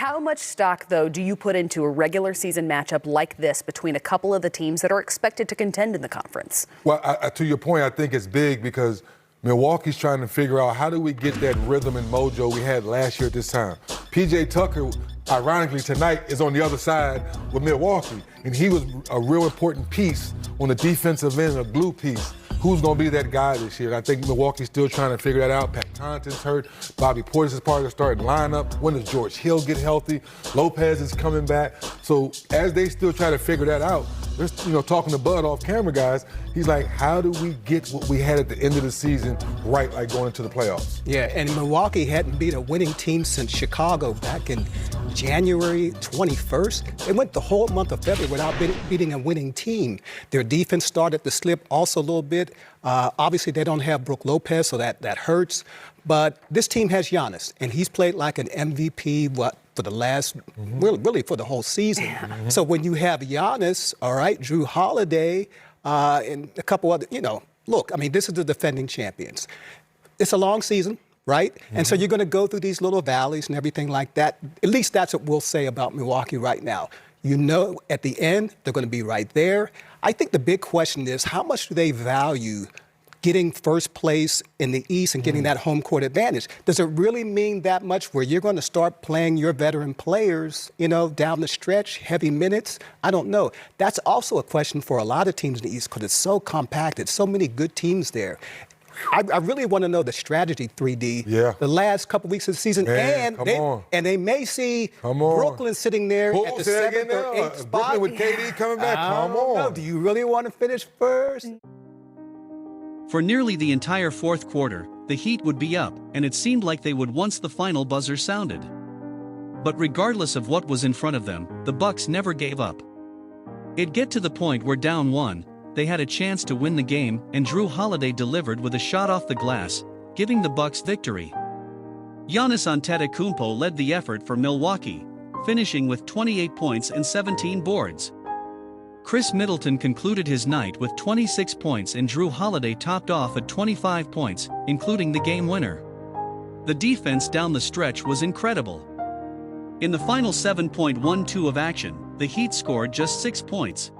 How much stock, though, do you put into a regular season matchup like this between a couple of the teams that are expected to contend in the conference? Well, to your point, I think it's big because Milwaukee's trying to figure out how do we get that rhythm and mojo we had last year at this time. P.J. Tucker, ironically, tonight is on the other side with Milwaukee, and he was a real important piece on the defensive end, a glue piece. Who's going to be that guy this year? I think Milwaukee's still trying to figure that out. Pat Connaughton's hurt. Bobby Portis is part of the starting lineup. When does George Hill get healthy? Lopez is coming back. So as they still try to figure that out, they're talking to Bud off camera, guys. He's like, how do we get what we had at the end of the season right, like going into the playoffs? Yeah, and Milwaukee hadn't beat a winning team since Chicago back in January 21st. They went the whole month of February without beating a winning team. Their defense started to slip also a little bit. Obviously, they don't have Brook Lopez, so that hurts. But this team has Giannis, and he's played like an MVP, for the last, really for the whole season. So when you have Giannis, all right, Drew Holiday, and a couple other, look, I mean, this is the defending champions. It's a long season, right? And so you're going to go through these little valleys and everything like that. At least that's what we'll say about Milwaukee right now. At the end, they're going to be right there. I think the big question is, how much do they value getting first place in the East and getting that home court advantage? Does it really mean that much where you're going to start playing your veteran players, down the stretch, heavy minutes? I don't know. That's also a question for a lot of teams in the East because it's so compacted, so many good teams there. I really want to know the strategy, 3D, the last couple weeks of the season. Man, and they may see Brooklyn sitting there at the 7th or 8th spot. Brooklyn with KD coming back, come on. Do you really want to finish first? For nearly the entire fourth quarter, the Heat would be up, and it seemed like they would once the final buzzer sounded. But regardless of what was in front of them, the Bucks never gave up. It'd get to the point where down one, they had a chance to win the game, and Drew Holiday delivered with a shot off the glass, giving the Bucks victory. Giannis Antetokounmpo led the effort for Milwaukee, finishing with 28 points and 17 boards. Chris Middleton concluded his night with 26 points and Drew Holiday topped off at 25 points, including the game winner. The defense down the stretch was incredible. In the final 7.12 of action, the Heat scored just 6 points.